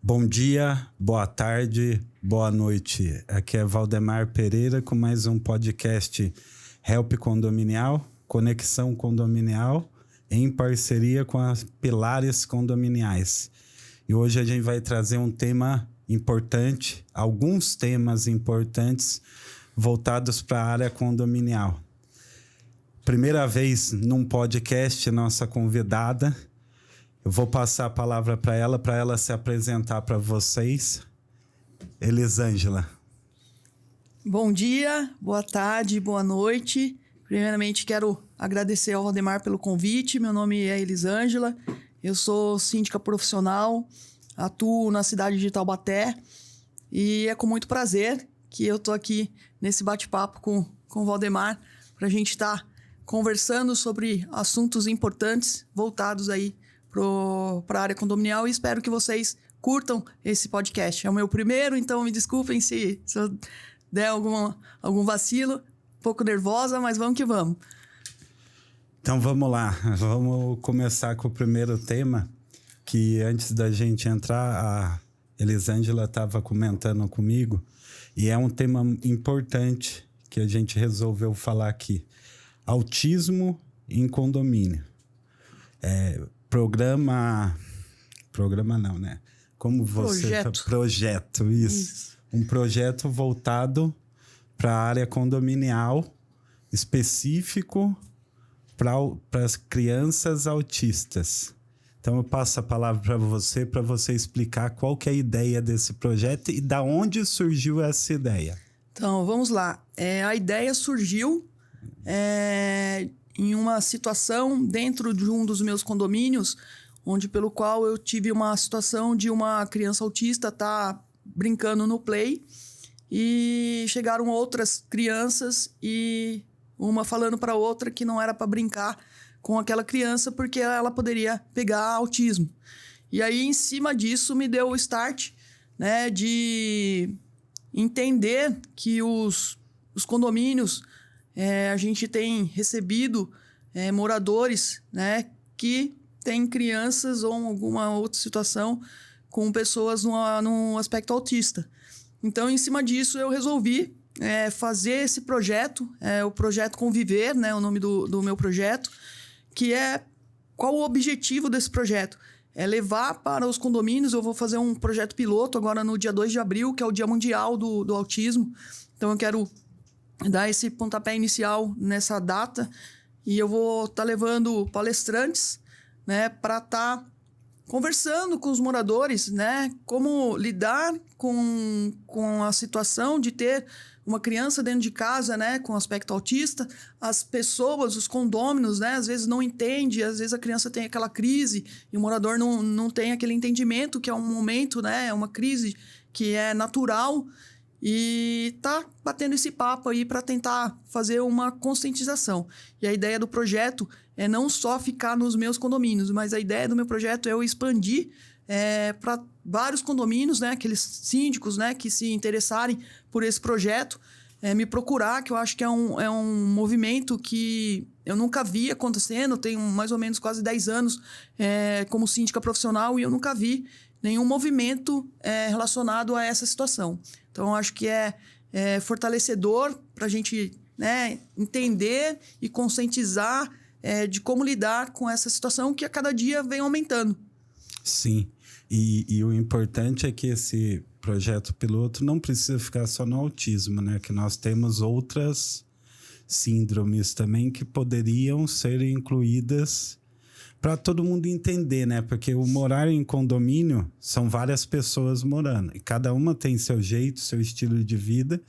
Bom dia, boa tarde, boa noite. Aqui é Valdemar Pereira com mais um podcast Help Condominial, Conexão Condominial, em parceria com as Pilares Condominiais. E hoje a gente vai trazer um tema importante, alguns temas importantes voltados para a área condominial. Primeira vez num podcast, nossa convidada. Eu vou passar a palavra para ela se apresentar para vocês. Elisângela. Bom dia, boa tarde, boa noite. Primeiramente, quero agradecer ao Valdemar pelo convite. Meu nome é Elisângela, eu sou síndica profissional, atuo na cidade de Taubaté e é com muito prazer que eu estou aqui nesse bate-papo com o Valdemar para a gente estar conversando sobre assuntos importantes voltados aí para a área condominial e espero que vocês curtam esse podcast. É o meu primeiro, então me desculpem se eu der algum vacilo. Um pouco nervosa, mas vamos que vamos. Então vamos lá, vamos começar com o primeiro tema, que antes da gente entrar, a Elisângela estava comentando comigo, e é um tema importante que a gente resolveu falar aqui. Autismo em condomínio. Programa não, né? Como você... Projeto, isso. Um projeto voltado para a área condominial, específico para as crianças autistas. Então eu passo a palavra para você explicar qual que é a ideia desse projeto e da onde surgiu essa ideia. Então, vamos lá. A ideia surgiu em uma situação dentro de um dos meus condomínios, pelo qual eu tive uma situação de uma criança autista estar brincando no play e chegaram outras crianças e uma falando para outra que não era para brincar com aquela criança porque ela poderia pegar autismo. E aí, em cima disso, me deu o start, né, de entender que os condomínios, a gente tem recebido moradores, né, que têm crianças ou alguma outra situação com pessoas no aspecto autista. Então, em cima disso, eu resolvi fazer esse projeto, o Projeto Conviver, né, o nome do meu projeto, que qual o objetivo desse projeto? É levar para os condomínios. Eu vou fazer um projeto piloto agora no dia 2 de abril, que é o Dia Mundial do Autismo. Então, eu quero dar esse pontapé inicial nessa data e eu vou estar levando palestrantes, né, para estar conversando com os moradores, né, como lidar com a situação de ter uma criança dentro de casa, né, com aspecto autista. As pessoas, os condôminos, né, às vezes não entendem, às vezes a criança tem aquela crise e o morador não tem aquele entendimento que é um momento, né, é uma crise que é natural. E tá batendo esse papo aí para tentar fazer uma conscientização. E a ideia do projeto é não só ficar nos meus condomínios, mas a ideia do meu projeto é eu expandir para vários condomínios, né, aqueles síndicos, né, que se interessarem por esse projeto, me procurar, que eu acho que é um movimento que eu nunca vi acontecendo. Eu tenho mais ou menos quase 10 anos como síndica profissional e eu nunca vi nenhum movimento relacionado a essa situação. Então, eu acho que é fortalecedor para a gente, né, entender e conscientizar de como lidar com essa situação que a cada dia vem aumentando. Sim, e o importante é que esse projeto piloto não precisa ficar só no autismo, né? Que nós temos outras síndromes também que poderiam ser incluídas para todo mundo entender, né? Porque o morar em condomínio são várias pessoas morando. E cada uma tem seu jeito, seu estilo de vida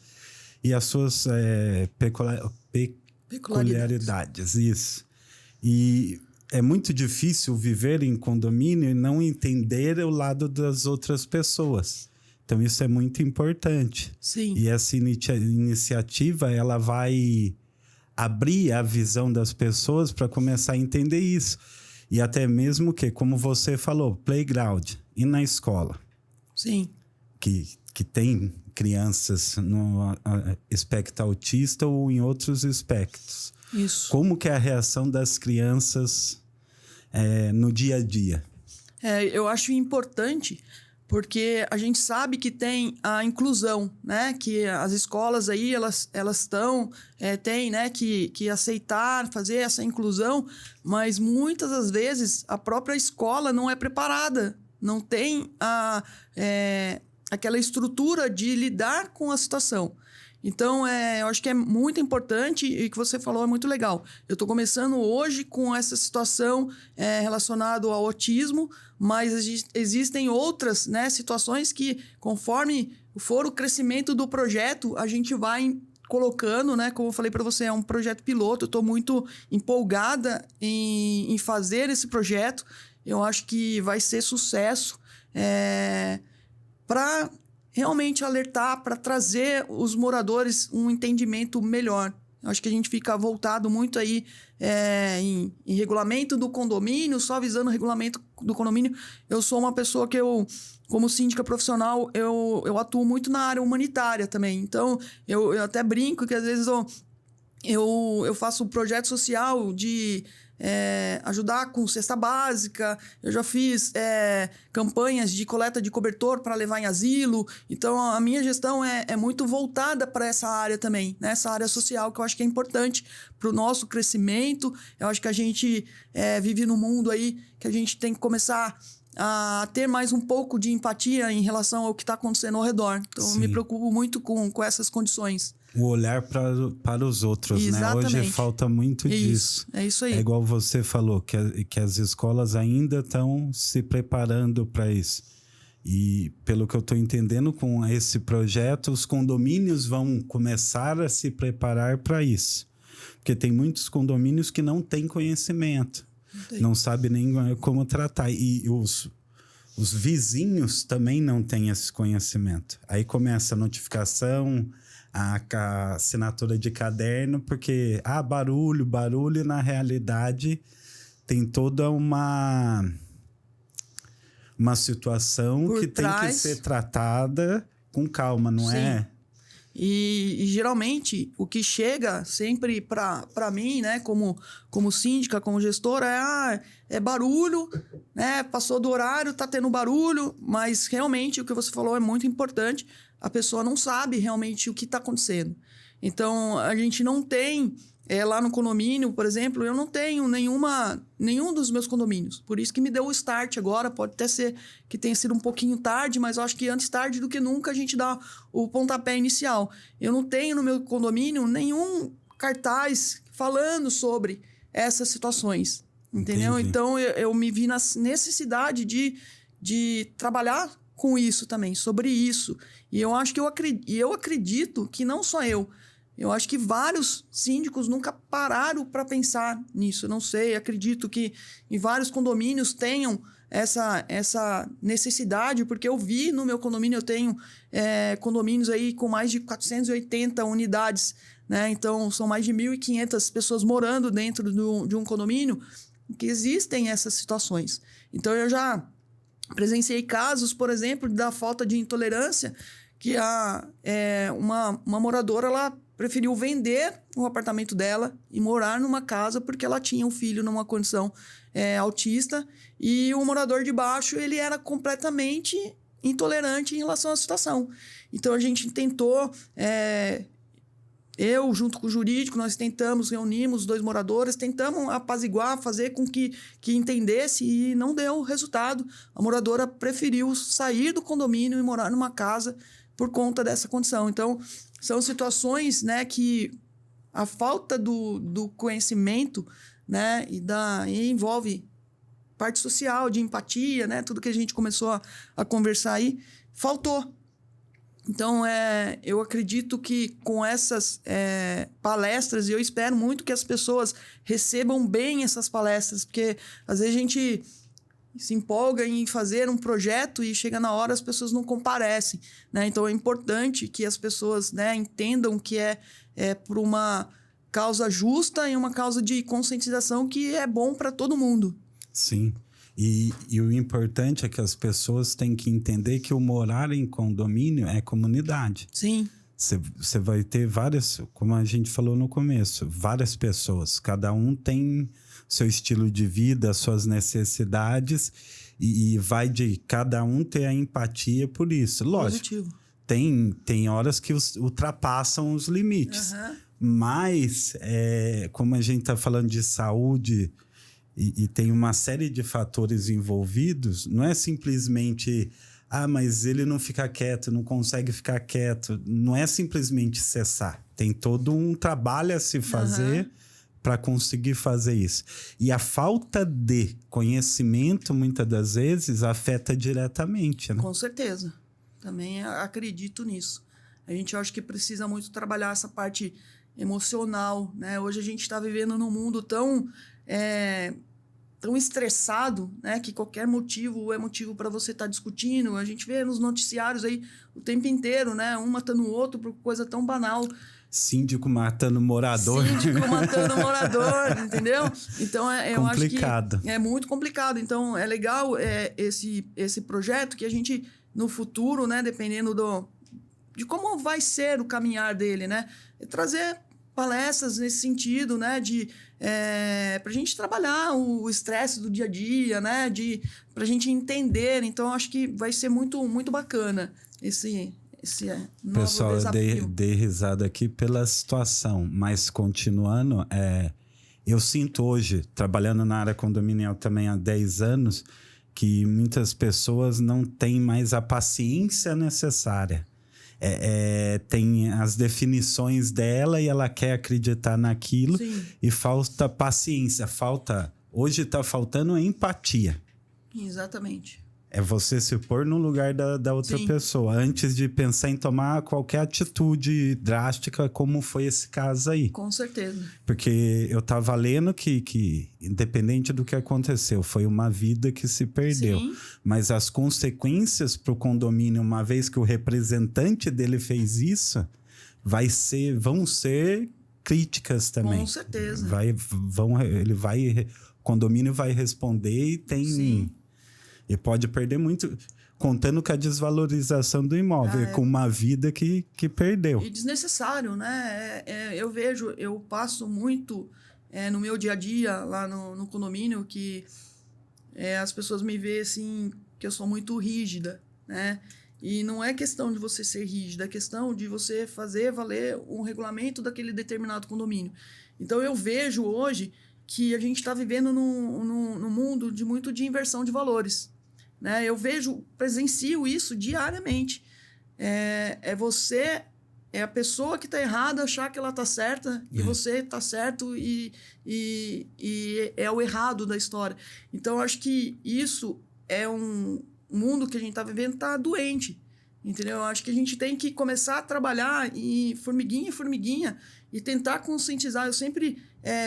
e as suas peculiaridades. Isso. E é muito difícil viver em condomínio e não entender o lado das outras pessoas. Então, isso é muito importante. Sim. E essa iniciativa, ela vai abrir a visão das pessoas para começar a entender isso. E até mesmo que, como você falou, playground, e na escola. Sim. Que tem crianças no espectro autista ou em outros espectros. Isso. Como que é a reação das crianças no dia a dia? Eu acho importante porque a gente sabe que tem a inclusão, né? Que as escolas aí, elas estão, têm, né, que aceitar, fazer essa inclusão, mas muitas das vezes a própria escola não é preparada, não tem aquela estrutura de lidar com a situação. Então, eu acho que é muito importante e o que você falou é muito legal. Eu estou começando hoje com essa situação relacionada ao autismo, mas existem outras, né, situações que, conforme for o crescimento do projeto, a gente vai colocando, né? Como eu falei para você, é um projeto piloto. Eu estou muito empolgada em fazer esse projeto. Eu acho que vai ser sucesso para realmente alertar, para trazer os moradores um entendimento melhor. Eu acho que a gente fica voltado muito aí em regulamento do condomínio, só visando o regulamento do condomínio. Eu sou uma pessoa que como síndica profissional, eu atuo muito na área humanitária também. Então, eu até brinco que às vezes eu faço um projeto social de ajudar com cesta básica. Eu já fiz campanhas de coleta de cobertor para levar em asilo. Então, a minha gestão é muito voltada para essa área também, né? Essa área social que eu acho que é importante para o nosso crescimento. Eu acho que a gente vive num mundo aí que a gente tem que começar a ter mais um pouco de empatia em relação ao que está acontecendo ao redor. Então, eu me preocupo muito com essas condições. O olhar para os outros, Exatamente. né? Hoje falta muito disso. É isso aí. É igual você falou, que as escolas ainda estão se preparando para isso. E pelo que eu estou entendendo, com esse projeto, os condomínios vão começar a se preparar para isso. Porque tem muitos condomínios que não têm conhecimento, não sabem nem como tratar. E os vizinhos também não têm esse conhecimento. Aí começa a notificação, a assinatura de caderno, porque barulho, e na realidade tem toda uma situação por que trás tem que ser tratada com calma, não Sim. é? E geralmente o que chega sempre para mim, né, como síndica, como gestora, é barulho, né? Passou do horário, tá tendo barulho, mas realmente o que você falou é muito importante. A pessoa não sabe realmente o que está acontecendo. Então, a gente não tem, lá no condomínio, por exemplo, eu não tenho nenhum dos meus condomínios. Por isso que me deu o start agora. Pode até ser que tenha sido um pouquinho tarde, mas eu acho que antes tarde do que nunca a gente dá o pontapé inicial. Eu não tenho no meu condomínio nenhum cartaz falando sobre essas situações, entendeu? Entendi. Então, eu me vi na necessidade de trabalhar com isso também, sobre isso. E eu acho que eu acredito que não só eu acho que vários síndicos nunca pararam para pensar nisso. Eu não sei, acredito que em vários condomínios tenham essa necessidade, porque eu vi no meu condomínio, eu tenho condomínios aí com mais de 480 unidades, né? Então, são mais de 1.500 pessoas morando dentro de um condomínio, que existem essas situações. Então, eu já presenciei casos, por exemplo, da falta de intolerância, que uma moradora, ela preferiu vender o apartamento dela e morar numa casa porque ela tinha um filho numa condição autista, e o morador de baixo, ele era completamente intolerante em relação à situação. Então, a gente tentou... eu, junto com o jurídico, nós reunimos os 2 moradores, tentamos apaziguar, fazer com que entendesse, e não deu resultado. A moradora preferiu sair do condomínio e morar numa casa por conta dessa condição. Então, são situações, né, que a falta do conhecimento, né, e envolve parte social, de empatia, né, tudo que a gente começou a conversar aí, faltou. Então, eu acredito que com essas palestras, e eu espero muito que as pessoas recebam bem essas palestras, porque às vezes a gente se empolga em fazer um projeto e chega na hora as pessoas não comparecem, né? Então, é importante que as pessoas, né, entendam que é por uma causa justa e uma causa de conscientização que é bom para todo mundo. Sim. E o importante é que as pessoas têm que entender que o morar em condomínio é comunidade. Sim. Você vai ter várias, como a gente falou no começo, várias pessoas. Cada um tem seu estilo de vida, suas necessidades. E vai de cada um ter a empatia por isso. Lógico, Positivo. tem horas que ultrapassam os limites. Mas, como a gente está falando de saúde e tem uma série de fatores envolvidos, não é simplesmente... mas ele não fica quieto, não consegue ficar quieto. Não é simplesmente cessar. Tem todo um trabalho a se fazer para conseguir fazer isso. E a falta de conhecimento, muitas das vezes, afeta diretamente, né? Com certeza. Também acredito nisso. A gente acha que precisa muito trabalhar essa parte emocional, né? Hoje a gente está vivendo num mundo tão estressado, né, que qualquer motivo é motivo para você estar discutindo. A gente vê nos noticiários aí o tempo inteiro, né, um matando o outro por coisa tão banal. Síndico matando morador. Síndico matando morador, entendeu? Então, eu acho que é muito complicado. Então, é legal esse projeto que a gente, no futuro, né, dependendo de como vai ser o caminhar dele, né, trazer palestras nesse sentido, né, para a gente trabalhar o estresse do dia a dia, né, para a gente entender. Então, acho que vai ser muito, muito bacana esse novo Pessoal, desafio. eu dei risada aqui pela situação, mas continuando, eu sinto hoje, trabalhando na área condominial também há 10 anos, que muitas pessoas não têm mais a paciência necessária. Tem as definições dela e ela quer acreditar naquilo. Sim. E falta paciência, hoje está faltando empatia. Exatamente. É você se pôr no lugar da outra Sim. pessoa, antes de pensar em tomar qualquer atitude drástica, como foi esse caso aí. Com certeza. Porque eu estava lendo que, independente do que aconteceu, foi uma vida que se perdeu. Sim. Mas as consequências para o condomínio, uma vez que o representante dele fez isso, vão ser críticas também. Com certeza. O condomínio vai responder e tem... Sim. E pode perder muito, contando com a desvalorização do imóvel, com uma vida que perdeu. E desnecessário, né? Eu passo muito no meu dia a dia lá no condomínio que as pessoas me veem assim, que eu sou muito rígida, né? E não é questão de você ser rígida, é questão de você fazer valer um regulamento daquele determinado condomínio. Então eu vejo hoje que a gente está vivendo num mundo de inversão de valores. Né? Eu presencio isso diariamente. É a pessoa que está errada achar que ela está certa e você está certo e é o errado da história. Então, eu acho que isso é um mundo que a gente está vivendo, está doente. Entendeu? Eu acho que a gente tem que começar a trabalhar em formiguinha em formiguinha e tentar conscientizar. Eu sempre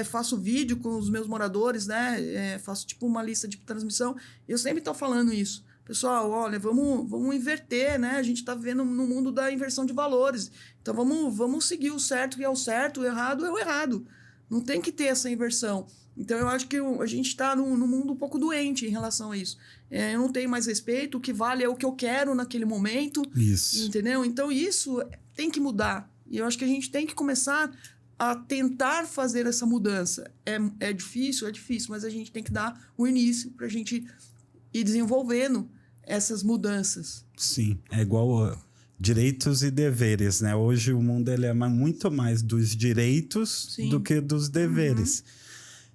faço vídeo com os meus moradores, né? Faço tipo uma lista de transmissão. Eu sempre estou falando isso. Pessoal, olha, vamos inverter, né? A gente está vivendo no mundo da inversão de valores. Então vamos seguir o certo que é o certo, o errado é o errado. Não tem que ter essa inversão. Então eu acho que a gente está num mundo um pouco doente em relação a isso. Eu não tenho mais respeito, o que vale é o que eu quero naquele momento. Isso. Entendeu? Então isso tem que mudar. E eu acho que a gente tem que começar a tentar fazer essa mudança. É difícil, mas a gente tem que dar o início para a gente ir desenvolvendo essas mudanças. Sim, é igual direitos e deveres, né? Hoje o mundo ele é muito mais dos direitos do que dos deveres.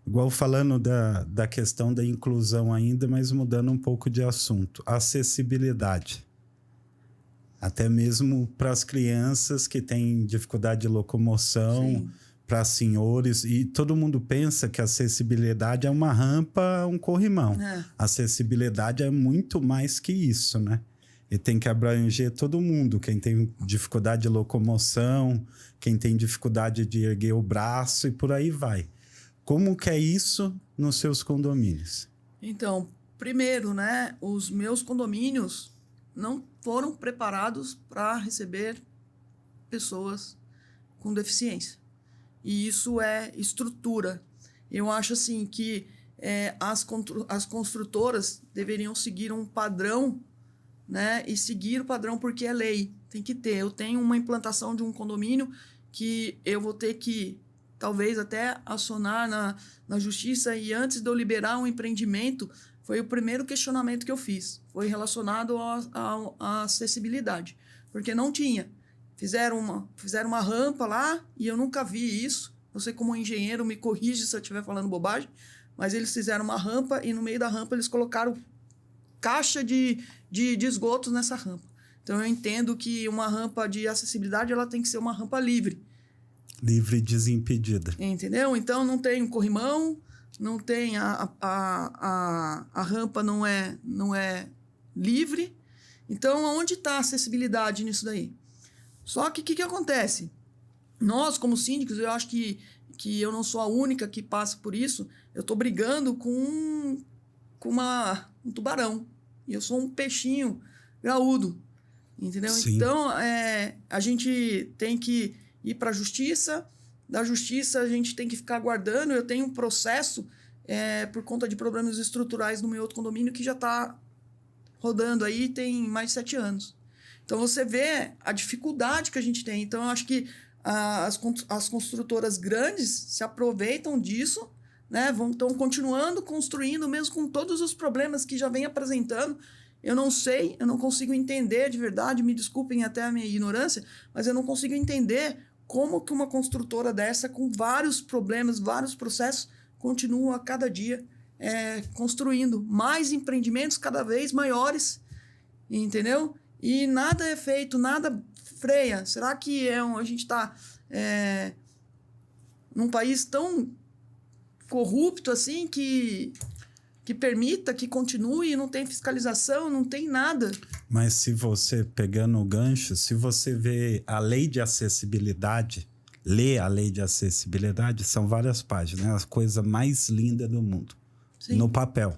Igual falando da questão da inclusão ainda, mas mudando um pouco de assunto. Acessibilidade. Até mesmo para as crianças que têm dificuldade de locomoção, para senhores. E todo mundo pensa que a acessibilidade é uma rampa, um corrimão. Acessibilidade é muito mais que isso, né? E tem que abranger todo mundo. Quem tem dificuldade de locomoção, quem tem dificuldade de erguer o braço e por aí vai. Como que é isso nos seus condomínios? Então, primeiro, né? Os meus condomínios não foram preparados para receber pessoas com deficiência. E isso é estrutura. Eu acho assim que as construtoras deveriam seguir um padrão, né? E seguir o padrão porque é lei. Tem que ter. Eu tenho uma implantação de um condomínio que eu vou ter que, talvez, até acionar na justiça e antes de eu liberar um empreendimento, Foi o primeiro questionamento que eu fiz. Foi relacionado à acessibilidade. Porque não tinha. Fizeram uma rampa lá e eu nunca vi isso. Você, como engenheiro, me corrige se eu estiver falando bobagem. Mas eles fizeram uma rampa e no meio da rampa eles colocaram caixa de esgotos nessa rampa. Então, eu entendo que uma rampa de acessibilidade ela tem que ser uma rampa livre. Livre e desimpedida. Entendeu? Então, não tem um corrimão, não tem a rampa não é livre. Então, onde está a acessibilidade nisso daí? Só que o que acontece? Nós, como síndicos, eu acho que eu não sou a única que passa por isso. Eu estou brigando com um tubarão. E eu sou um peixinho graúdo. Entendeu? Sim. Então, a gente tem que ir para a justiça. Da justiça, a gente tem que ficar aguardando. Eu tenho um processo por conta de problemas estruturais no meu outro condomínio que já está rodando aí tem mais de 7 anos. Então, você vê a dificuldade que a gente tem. Então, eu acho que as construtoras grandes se aproveitam disso, né? Estão continuando construindo, mesmo com todos os problemas que já vem apresentando. Eu não sei, eu não consigo entender de verdade, me desculpem até a minha ignorância, mas eu não consigo entender como que uma construtora dessa, com vários problemas, vários processos, continua a cada dia construindo mais empreendimentos cada vez maiores, entendeu? E nada é feito, nada freia. Será que a gente está num país tão corrupto assim que permita, que continue, não tem fiscalização, não tem nada? Mas se você, pegando o gancho, se você vê a lei de acessibilidade, lê a lei de acessibilidade, são várias páginas, né? A coisa mais linda do mundo. Sim. No papel.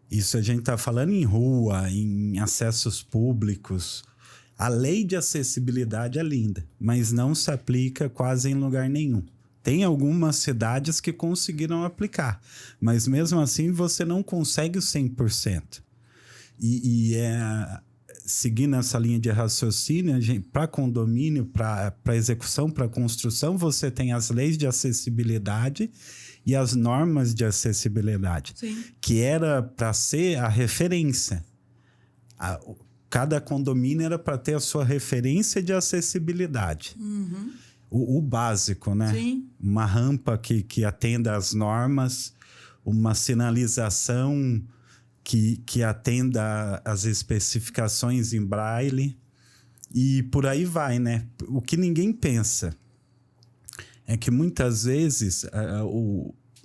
Isso a gente está falando em rua, em acessos públicos. A lei de acessibilidade é linda, mas não se aplica quase em lugar nenhum. Tem algumas cidades que conseguiram aplicar, mas mesmo assim você não consegue o 100%. Seguindo essa linha de raciocínio, para condomínio, para execução, para construção, você tem as leis de acessibilidade e as normas de acessibilidade. Sim. Que era para ser a referência. Cada condomínio era para ter a sua referência de acessibilidade. Uhum. O básico, né? Sim. Uma rampa que atenda às normas, uma sinalização que atenda às especificações em braille e por aí vai, né? O que ninguém pensa é que muitas vezes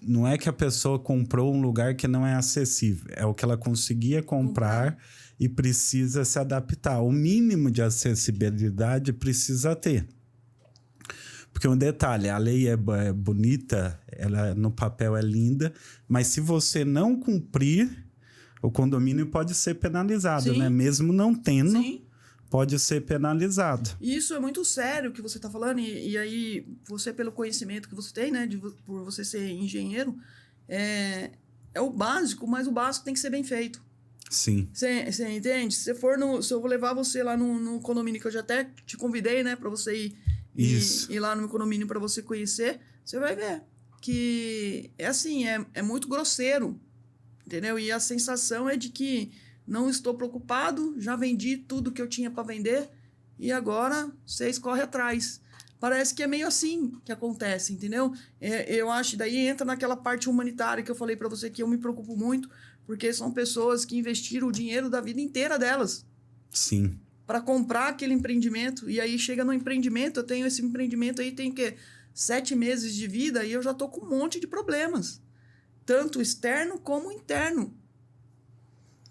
não é que a pessoa comprou um lugar que não é acessível, é o que ela conseguia comprar e precisa se adaptar. O mínimo de acessibilidade precisa ter. Porque um detalhe, a lei é bonita, ela no papel é linda, mas se você não cumprir, o condomínio pode ser penalizado, sim, né? Mesmo não tendo, sim, pode ser penalizado. Isso é muito sério o que você está falando, e aí você, pelo conhecimento que você tem, né, por você ser engenheiro, é o básico, mas o básico tem que ser bem feito. Sim. Você entende? Se eu vou levar você lá no condomínio que eu já até te convidei, né, para você ir lá no meu condomínio para você conhecer, você vai ver que é assim, é muito grosseiro, entendeu? E a sensação é de que não estou preocupado, já vendi tudo que eu tinha para vender e agora vocês correm atrás. Parece que é meio assim que acontece, entendeu? Eu acho, daí entra naquela parte humanitária que eu falei para você que eu me preocupo muito, porque são pessoas que investiram o dinheiro da vida inteira delas. Sim. Para comprar aquele empreendimento, e aí chega no empreendimento, eu tenho esse empreendimento aí, tem 7 meses de vida, e eu já tô com um monte de problemas, tanto externo como interno.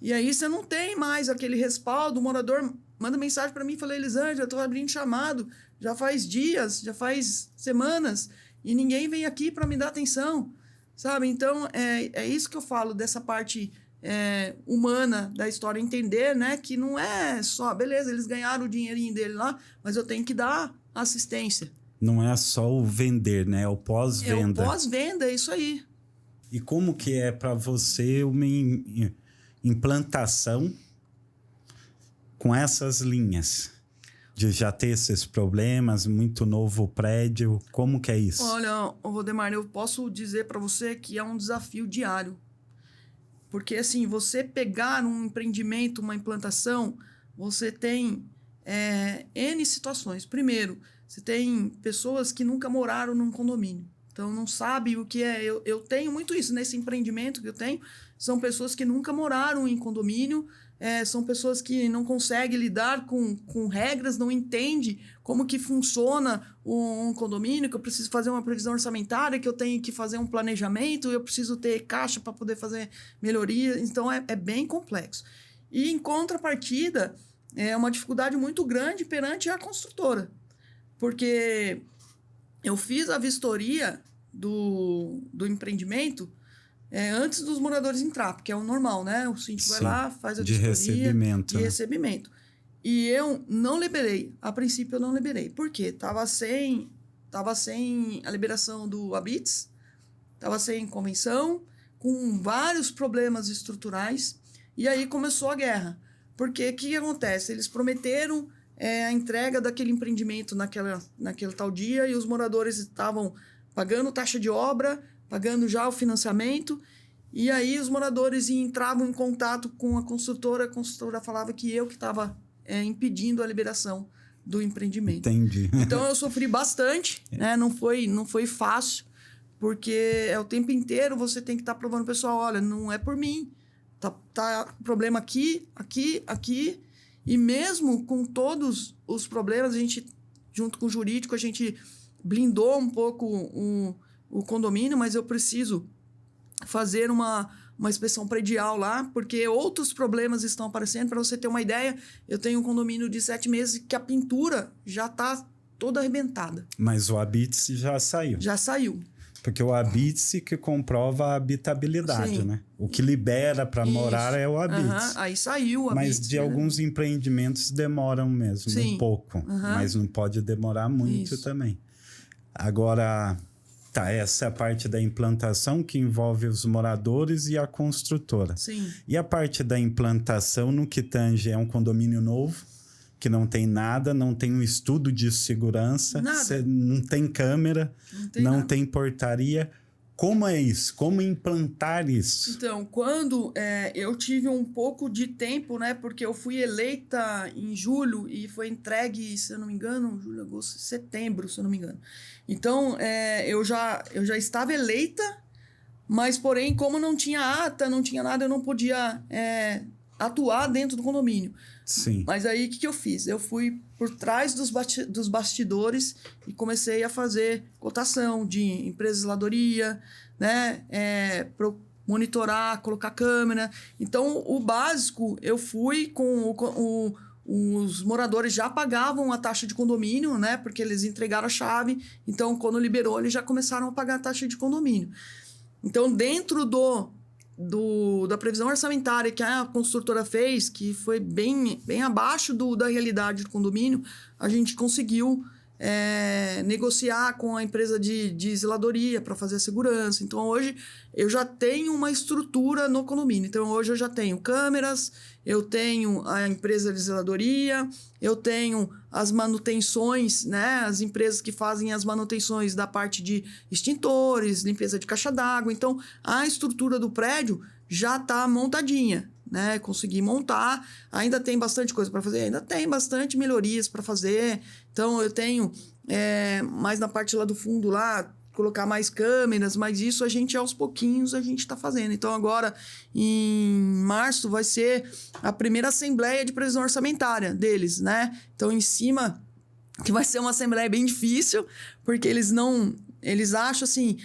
E aí você não tem mais aquele respaldo, o morador manda mensagem para mim e fala: Elisângela, eu tô abrindo chamado, já faz dias, já faz semanas, e ninguém vem aqui para me dar atenção, sabe? Então, é isso que eu falo dessa parte humana da história, entender, né, que não é só, beleza, eles ganharam o dinheirinho dele lá, mas eu tenho que dar assistência. Não é só o vender, né? É o pós-venda. É o pós-venda, é isso aí. E como que é para você uma implantação com essas linhas? De já ter esses problemas, muito novo prédio, como que é isso? Olha, Valdemar, eu posso dizer para você que é um desafio diário. Porque, assim, você pegar um empreendimento, uma implantação, você tem N situações. Primeiro, você tem pessoas que nunca moraram num condomínio. Então, não sabe o que é. Eu tenho muito isso nesse empreendimento que eu tenho. São pessoas que nunca moraram em condomínio, são pessoas que não conseguem lidar com regras, não entendem como que funciona um condomínio, que eu preciso fazer uma previsão orçamentária, que eu tenho que fazer um planejamento, eu preciso ter caixa para poder fazer melhoria. Então, é bem complexo. E, em contrapartida, é uma dificuldade muito grande perante a construtora. Porque eu fiz a vistoria do empreendimento antes dos moradores entrar, porque é o normal, né? O síndico vai lá, faz a vistoria de recebimento. E eu não liberei. A princípio, eu não liberei. Por quê? Tava sem a liberação do Habits, tava sem convenção, com vários problemas estruturais. E aí começou a guerra. Porque o que acontece? Eles prometeram a entrega daquele empreendimento naquele tal dia e os moradores estavam pagando taxa de obra, pagando já o financiamento, e aí os moradores entravam em contato com a construtora falava que eu que estava impedindo a liberação do empreendimento. Entendi. Então eu sofri bastante, né? Não foi fácil, porque o tempo inteiro você tem que estar provando pro pessoal, olha, não é por mim, tá problema aqui, e mesmo com todos os problemas, a gente, junto com o jurídico, a gente blindou um pouco o condomínio, mas eu preciso fazer uma inspeção predial lá, porque outros problemas estão aparecendo. Para você ter uma ideia, eu tenho um condomínio de 7 meses que a pintura já está toda arrebentada. Mas o Habits já saiu. Já saiu. Porque o Habits que comprova a habitabilidade, Sim. né? O que libera para morar é o Habits. Aí saiu o Habits. Mas de alguns empreendimentos demoram mesmo, Sim. um pouco. Mas não pode demorar muito também. Agora, essa é a parte da implantação que envolve os moradores e a construtora. Sim. E a parte da implantação no que tange é um condomínio novo, que não tem nada, não tem um estudo de segurança, não tem câmera, não tem portaria. Como é isso? Como implantar isso? Então, quando eu tive um pouco de tempo, né? Porque eu fui eleita em julho e foi entregue, se eu não me engano, julho, agosto, setembro, se eu não me engano. Então, eu já estava eleita, mas, porém, como não tinha ata, não tinha nada, eu não podia atuar dentro do condomínio. Sim. Mas aí, o que eu fiz? Eu fui por trás dos bastidores e comecei a fazer cotação de empresa de zeladoria, né? Para monitorar, colocar câmera. Então, o básico, eu fui com os moradores já pagavam a taxa de condomínio, né? Porque eles entregaram a chave. Então, quando liberou, eles já começaram a pagar a taxa de condomínio. Então, dentro da previsão orçamentária que a construtora fez, que foi bem abaixo da realidade do condomínio, a gente conseguiu negociar com a empresa de zeladoria para fazer a segurança. Então, hoje, eu já tenho uma estrutura no condomínio. Então, hoje eu já tenho câmeras, eu tenho a empresa de zeladoria, eu tenho as manutenções, né? As empresas que fazem as manutenções da parte de extintores, limpeza de caixa d'água. Então, a estrutura do prédio já está montadinha, né? Consegui montar. Ainda tem bastante coisa para fazer? Ainda tem bastante melhorias para fazer. Então, eu tenho mais na parte lá do fundo, lá, colocar mais câmeras, mas isso a gente, aos pouquinhos, a gente está fazendo. Então, agora, em março, vai ser a primeira assembleia de previsão orçamentária deles, né? Então, em cima, que vai ser uma assembleia bem difícil, porque eles acham assim,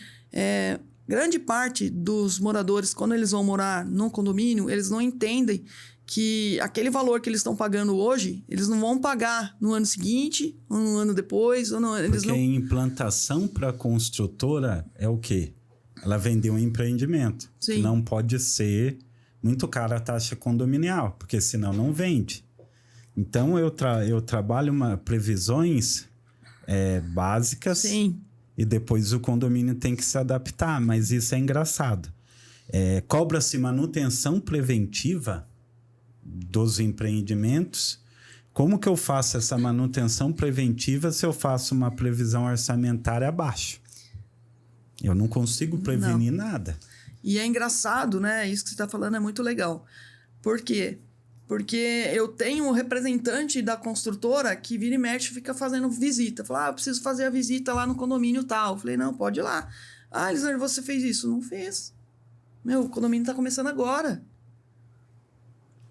grande parte dos moradores, quando eles vão morar num condomínio, eles não entendem que aquele valor que eles estão pagando hoje, eles não vão pagar no ano seguinte, ou no ano depois. Porque a implantação para a construtora é o quê? Ela vendeu um empreendimento. Sim. Não pode ser muito cara a taxa condominial, porque senão não vende. Então, eu trabalho previsões básicas. Sim. E depois o condomínio tem que se adaptar, mas isso é engraçado. Cobra-se manutenção preventiva dos empreendimentos. Como que eu faço essa manutenção preventiva se eu faço uma previsão orçamentária abaixo? Eu não consigo prevenir nada. E é engraçado, né? Isso que você está falando é muito legal. Por quê? Porque eu tenho um representante da construtora que vira e mexe, fica fazendo visita. Fala, eu preciso fazer a visita lá no condomínio tal. Eu falei, não, pode ir lá. Ah, Elisandro, você fez isso? Não fez. O condomínio está começando agora.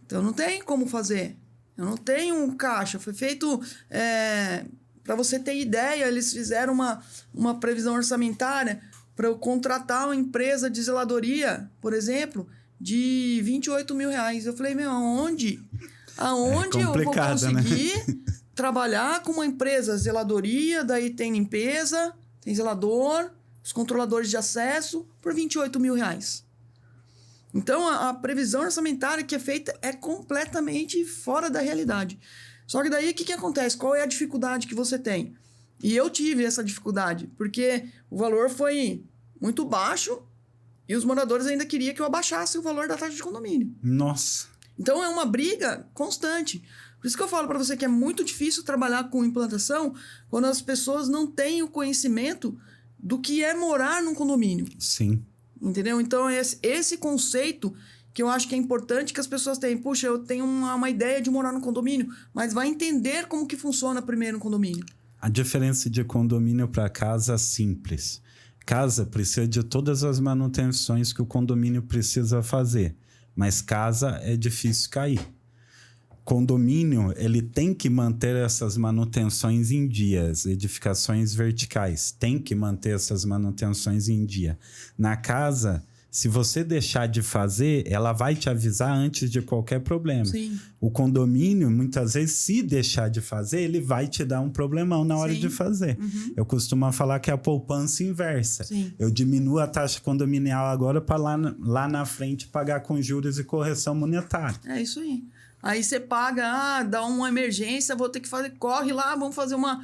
Então, não tem como fazer. Eu não tenho um caixa. Foi feito... para você ter ideia, eles fizeram uma previsão orçamentária para eu contratar uma empresa de zeladoria, por exemplo, de R$28 mil. Eu falei, aonde? Aonde eu vou conseguir, né, trabalhar com uma empresa zeladoria, daí tem limpeza, tem zelador, os controladores de acesso, por R$28 mil. Então, a previsão orçamentária que é feita é completamente fora da realidade. Só que daí, o que acontece? Qual é a dificuldade que você tem? E eu tive essa dificuldade, porque o valor foi muito baixo e os moradores ainda queriam que eu abaixasse o valor da taxa de condomínio. Nossa! Então, é uma briga constante. Por isso que eu falo para você que é muito difícil trabalhar com implantação quando as pessoas não têm o conhecimento do que é morar num condomínio. Sim. Entendeu? Então, esse conceito que eu acho que é importante que as pessoas tenham. Puxa, eu tenho uma ideia de morar no condomínio, mas vai entender como que funciona primeiro um condomínio. A diferença de condomínio para casa é simples. Casa precisa de todas as manutenções que o condomínio precisa fazer, mas casa é difícil cair. Condomínio, ele tem que manter essas manutenções em dia, as edificações verticais, tem que manter essas manutenções em dia. Na casa, se você deixar de fazer, ela vai te avisar antes de qualquer problema. Sim. O condomínio, muitas vezes, se deixar de fazer, ele vai te dar um problemão na hora Sim. de fazer. Uhum. Eu costumo falar que é a poupança inversa. Sim. Eu diminuo a taxa condominial agora para lá na frente pagar com juros e correção monetária. É isso aí. Aí você paga, dá uma emergência, vou ter que fazer, corre lá, vamos fazer uma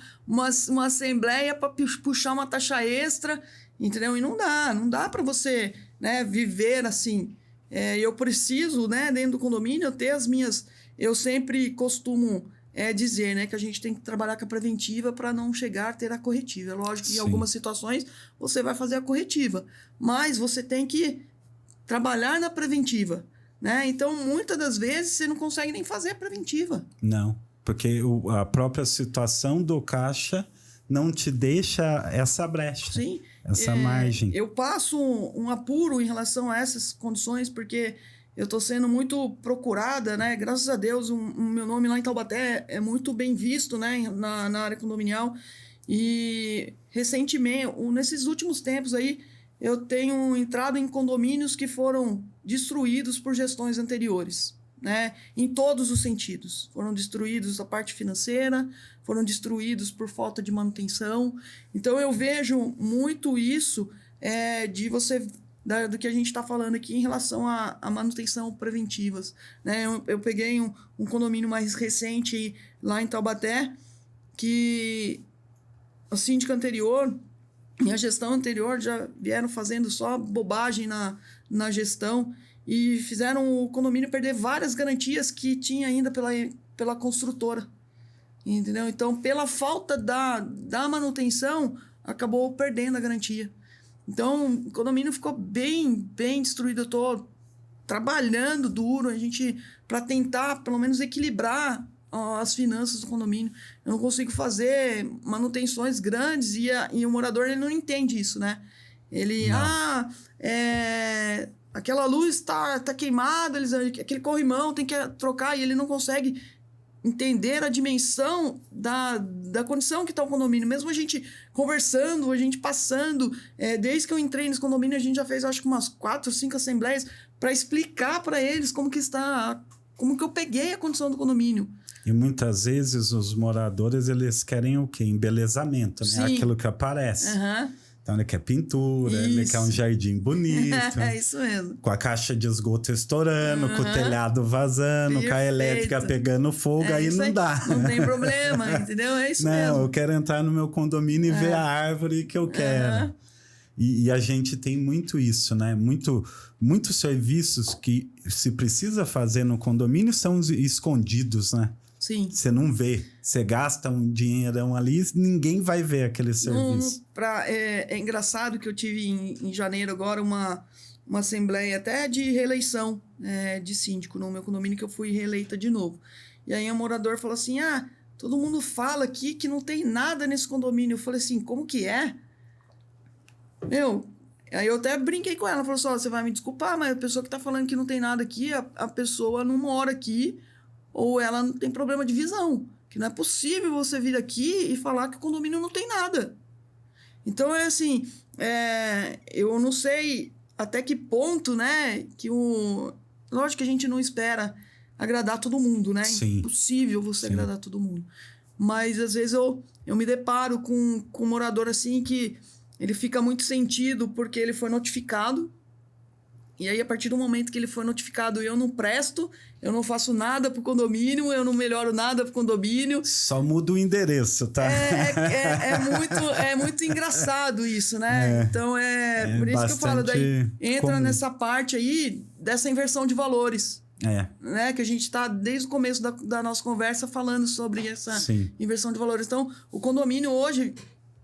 assembleia para puxar uma taxa extra, entendeu? E não dá para você, né, viver assim. Eu preciso, né, dentro do condomínio, ter as minhas... Eu sempre costumo dizer, né, que a gente tem que trabalhar com a preventiva para não chegar a ter a corretiva. É lógico que em algumas situações você vai fazer a corretiva, mas você tem que trabalhar na preventiva. Né? Então, muitas das vezes, você não consegue nem fazer a preventiva. Não, porque a própria situação do caixa não te deixa essa brecha. Sim. Essa margem. Eu passo um apuro em relação a essas condições, porque eu estou sendo muito procurada, né? Graças a Deus, o meu nome lá em Taubaté é muito bem visto, né? na área condominial. E, recentemente, nesses últimos tempos aí, eu tenho entrado em condomínios que foram destruídos por gestões anteriores, né? Em todos os sentidos. Foram destruídos a parte financeira, foram destruídos por falta de manutenção. Então, eu vejo muito isso do que a gente está falando aqui em relação à manutenção preventivas. Né? Eu peguei um condomínio mais recente lá em Taubaté, que a síndica anterior... E a gestão anterior já vieram fazendo só bobagem na gestão e fizeram o condomínio perder várias garantias que tinha ainda pela construtora. Entendeu? Então, pela falta da manutenção, acabou perdendo a garantia. Então, o condomínio ficou bem destruído. Eu estou trabalhando duro para tentar, pelo menos, equilibrar as finanças do condomínio. Eu não consigo fazer manutenções grandes e o morador ele não entende isso, né? Ele, aquela luz tá queimada, aquele corrimão tem que trocar, e ele não consegue entender a dimensão da condição que está o condomínio. Mesmo a gente conversando, a gente passando, desde que eu entrei nesse condomínio, a gente já fez, acho que umas 4 ou 5 assembleias para explicar para eles como que eu peguei a condição do condomínio. E muitas vezes os moradores, eles querem o quê? Embelezamento, né? Aquilo que aparece. Uhum. Então ele quer pintura, ele quer um jardim bonito. É isso mesmo. Com a caixa de esgoto estourando, com o telhado vazando, Perfeito. com a elétrica pegando fogo, aí não dá. Não tem problema, entendeu? É isso mesmo. Não, eu quero entrar no meu condomínio e ver a árvore que eu quero. E a gente tem muito isso, né? Muitos serviços que se precisa fazer no condomínio são escondidos, né? Sim. Você não vê. Você gasta um dinheirão ali, ninguém vai ver aquele serviço. É engraçado que eu tive em janeiro agora uma assembleia até de reeleição de síndico no meu condomínio, que eu fui reeleita de novo. E aí um morador falou assim, todo mundo fala aqui que não tem nada nesse condomínio. Eu falei assim, como que é? Aí eu até brinquei com ela, falou assim, você vai me desculpar, mas a pessoa que tá falando que não tem nada aqui, a pessoa não mora aqui, ou ela não tem problema de visão. Que não é possível você vir aqui e falar que o condomínio não tem nada. Então, assim, eu não sei até que ponto, né, lógico que a gente não espera agradar todo mundo, né? Sim. Impossível você agradar todo mundo. Mas, às vezes, eu me deparo com um morador, assim, que ele fica muito sentido porque ele foi notificado. E aí, a partir do momento que ele foi notificado, eu não presto, eu não faço nada pro condomínio, eu não melhoro nada pro condomínio. Só muda o endereço, tá? É muito engraçado isso, né? Então, por isso que eu falo, daí entra nessa parte aí dessa inversão de valores. Né? Que a gente está, desde o começo da nossa conversa, falando sobre essa inversão de valores. Então, o condomínio hoje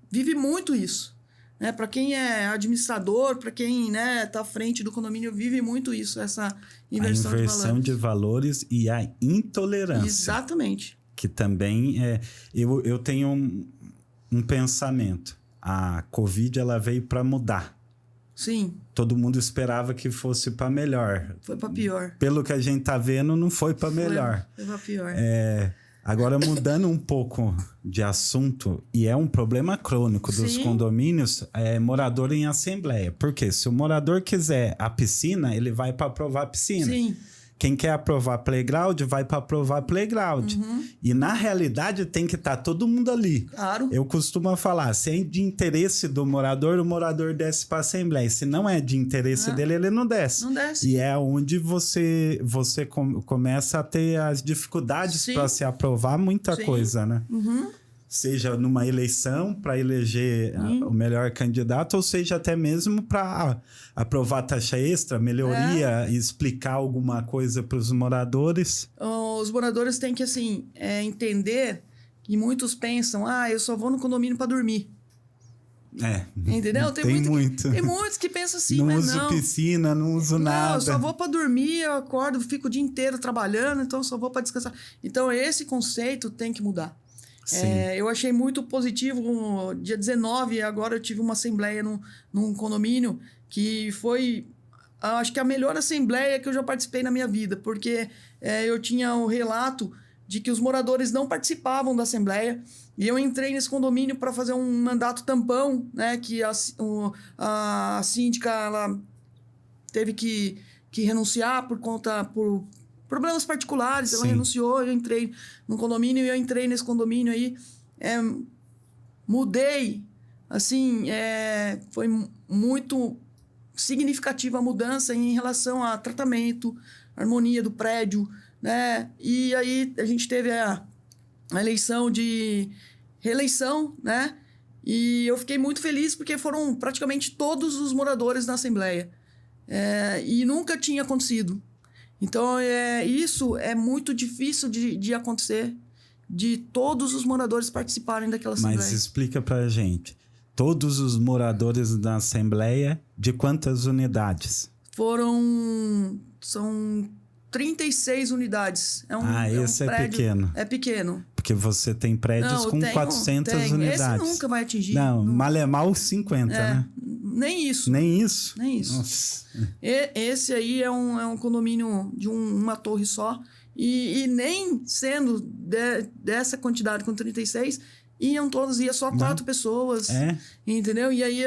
vive muito isso. Né? Para quem é administrador, para quem tá à frente do condomínio, vive muito isso, essa inversão de valores. A inversão de valores e a intolerância. Exatamente. Que também eu tenho um pensamento. A Covid, ela veio para mudar. Sim. Todo mundo esperava que fosse para melhor. Foi para pior. Pelo que a gente tá vendo, não foi para melhor. Foi para pior. Agora, mudando um pouco de assunto, e é um problema crônico dos condomínios, morador em assembleia. Porque se o morador quiser a piscina, ele vai para aprovar a piscina. Sim. Quem quer aprovar playground, vai para aprovar playground. E, na realidade, tem que estar todo mundo ali. Claro. Eu costumo falar, se é de interesse do morador, o morador desce para a assembleia. Se não é de interesse dele, ele não desce. Não desce. E é onde você começa a ter as dificuldades para se aprovar muita coisa, né? Seja numa eleição para eleger o melhor candidato, ou seja até mesmo para aprovar taxa extra, melhoria e explicar alguma coisa para os moradores. Os moradores têm que, assim, entender que muitos pensam, eu só vou no condomínio para dormir. Entendeu? Tem muitos que pensam assim, não uso piscina, não uso nada. Não, eu só vou para dormir, eu acordo, fico o dia inteiro trabalhando, então eu só vou para descansar. Então esse conceito tem que mudar. Eu achei muito positivo, dia 19, agora eu tive uma assembleia num condomínio que foi, acho que a melhor assembleia que eu já participei na minha vida, porque eu tinha o relato de que os moradores não participavam da assembleia e eu entrei nesse condomínio para fazer um mandato tampão, né, que a síndica ela teve que renunciar por problemas particulares, ela renunciou, eu entrei no condomínio e eu entrei nesse condomínio aí, mudei, assim, foi muito significativa a mudança em relação a tratamento, harmonia do prédio, né? E aí a gente teve a eleição de reeleição, né? E eu fiquei muito feliz porque foram praticamente todos os moradores na assembleia. E nunca tinha acontecido. Então, isso é muito difícil de acontecer, de todos os moradores participarem daquela assembleia. Mas explica pra gente, todos os moradores da assembleia, de quantas unidades? São 36 unidades. Esse é pequeno. É pequeno. Porque você tem prédios com 400 unidades. Esse nunca vai atingir. Não, malemal 50, né? Nem isso. Nem isso? Nem isso. Nossa. Esse aí é um condomínio de uma torre só. E nem sendo dessa quantidade com 36, ia só 4 pessoas. Entendeu? E aí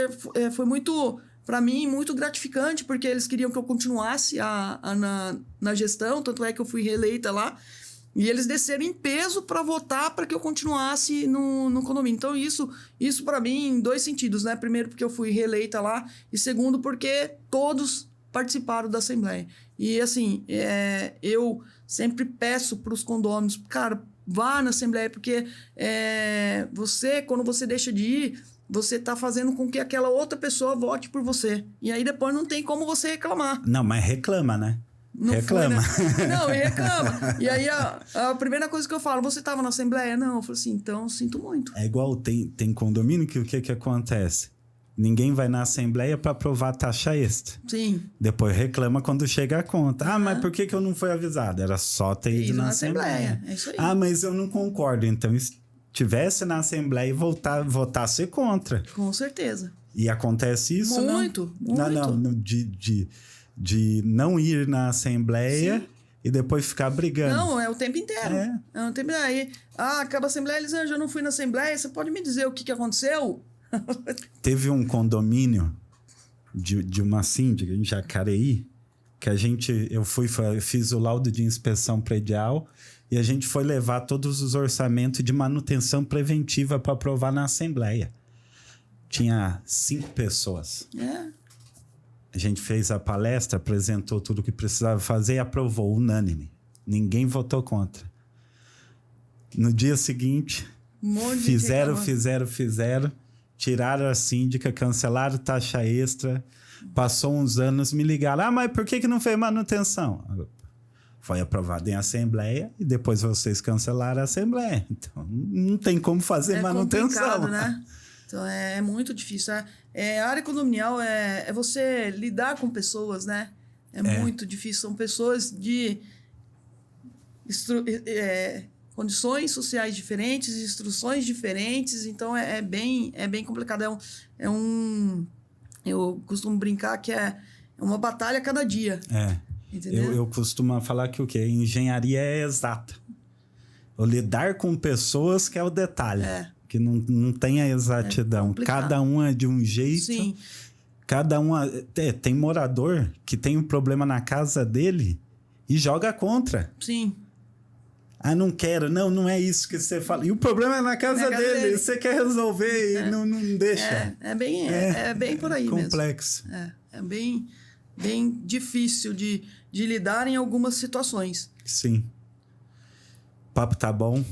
foi muito, para mim, muito gratificante, porque eles queriam que eu continuasse na gestão, tanto é que eu fui reeleita lá. E eles desceram em peso para votar para que eu continuasse no condomínio. Então, isso para mim, em 2 sentidos, né? Primeiro, porque eu fui reeleita lá. E segundo, porque todos participaram da Assembleia. E, assim, eu sempre peço para os condôminos, cara, vá na Assembleia, porque quando você deixa de ir, você está fazendo com que aquela outra pessoa vote por você. E aí, depois, não tem como você reclamar. Não, mas reclama, né? Não reclama. Foi, né? Não, reclama. E aí, a primeira coisa que eu falo, você estava na Assembleia? Não. Eu falo assim, então, sinto muito. É igual, tem condomínio que o que acontece? Ninguém vai na assembleia para aprovar taxa extra. Sim. Depois reclama quando chega a conta. Mas por que eu não fui avisado? Era só ter ido na assembleia. É isso aí. Mas eu não concordo. Então, se estivesse na assembleia e votasse contra. Com certeza. E acontece isso, muito. De não ir na assembleia. Sim. E depois ficar brigando. Não, é o tempo inteiro. É o tempo inteiro. Acaba a assembleia, Elisângela, eu não fui na assembleia. Você pode me dizer o que aconteceu? Teve um condomínio de uma síndica em Jacareí que eu fiz o laudo de inspeção predial e a gente foi levar todos os orçamentos de manutenção preventiva para aprovar na assembleia. Tinha 5 pessoas. A gente fez a palestra, apresentou tudo o que precisava fazer e aprovou, unânime. Ninguém votou contra. No dia seguinte, fizeram. Tiraram a síndica, cancelaram taxa extra. Passou uns anos, me ligaram. Mas por que não fez manutenção? Foi aprovado em assembleia e depois vocês cancelaram a assembleia. Então, não tem como fazer manutenção. É complicado, né? Então, é muito difícil. A área condominial é você lidar com pessoas, né? É muito difícil. São pessoas de condições sociais diferentes, instruções diferentes. Então, é bem complicado. Eu costumo brincar que é uma batalha a cada dia. Entendeu? Eu costumo falar que o quê? Engenharia é exata. O lidar com pessoas que é o detalhe. Que não tem a exatidão. Cada um é de um jeito. Sim. Cada um... tem morador que tem um problema na casa dele e joga contra. Sim. Não quero. Não é isso que você fala. E o problema é na casa dele. Você quer resolver e não deixa. É bem por aí complexo. mesmo. É bem difícil de lidar em algumas situações. Sim. O papo tá bom.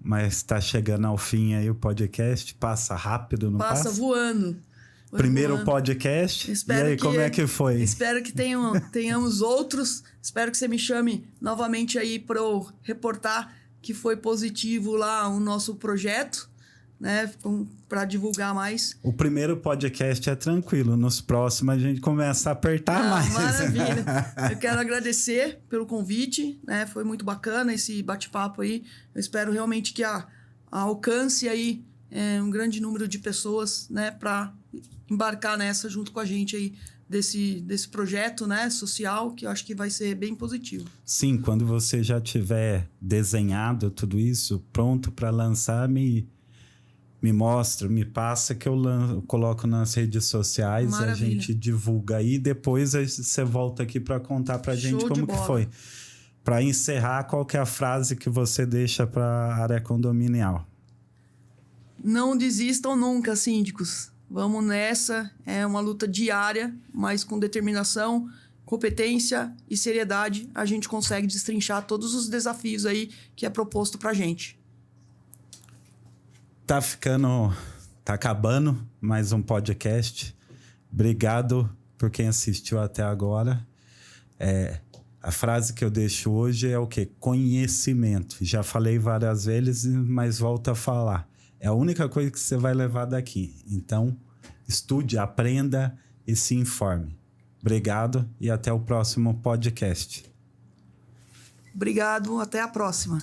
Mas tá chegando ao fim aí o podcast. Passa rápido, não passa? Passa voando. Primeiro podcast. E aí, como é que foi? Espero que tenhamos outros. Espero que você me chame novamente aí para eu reportar que foi positivo lá o nosso projeto, né? Para divulgar mais. O primeiro podcast é tranquilo. Nos próximos a gente começa a apertar mais. Maravilha. Eu quero agradecer pelo convite, né? Foi muito bacana esse bate-papo aí. Eu espero realmente que alcance aí um grande número de pessoas, né? Para embarcar nessa junto com a gente aí desse projeto, né? Social, que eu acho que vai ser bem positivo. Sim, quando você já tiver desenhado tudo isso, pronto para lançar, me mostra, me passa que eu coloco nas redes sociais. Maravilha. A gente divulga aí, depois você volta aqui para contar pra gente como que foi. Para encerrar, qual que é a frase que você deixa para a área condominial? Não desistam nunca, síndicos. Vamos nessa, é uma luta diária, mas com determinação, competência e seriedade, a gente consegue destrinchar todos os desafios aí que é proposto pra gente. Tá acabando mais um podcast. Obrigado por quem assistiu até agora. A frase que eu deixo hoje é o quê? Conhecimento. Já falei várias vezes, mas volto a falar. É a única coisa que você vai levar daqui. Então, estude, aprenda e se informe. Obrigado e até o próximo podcast. Obrigado, até a próxima.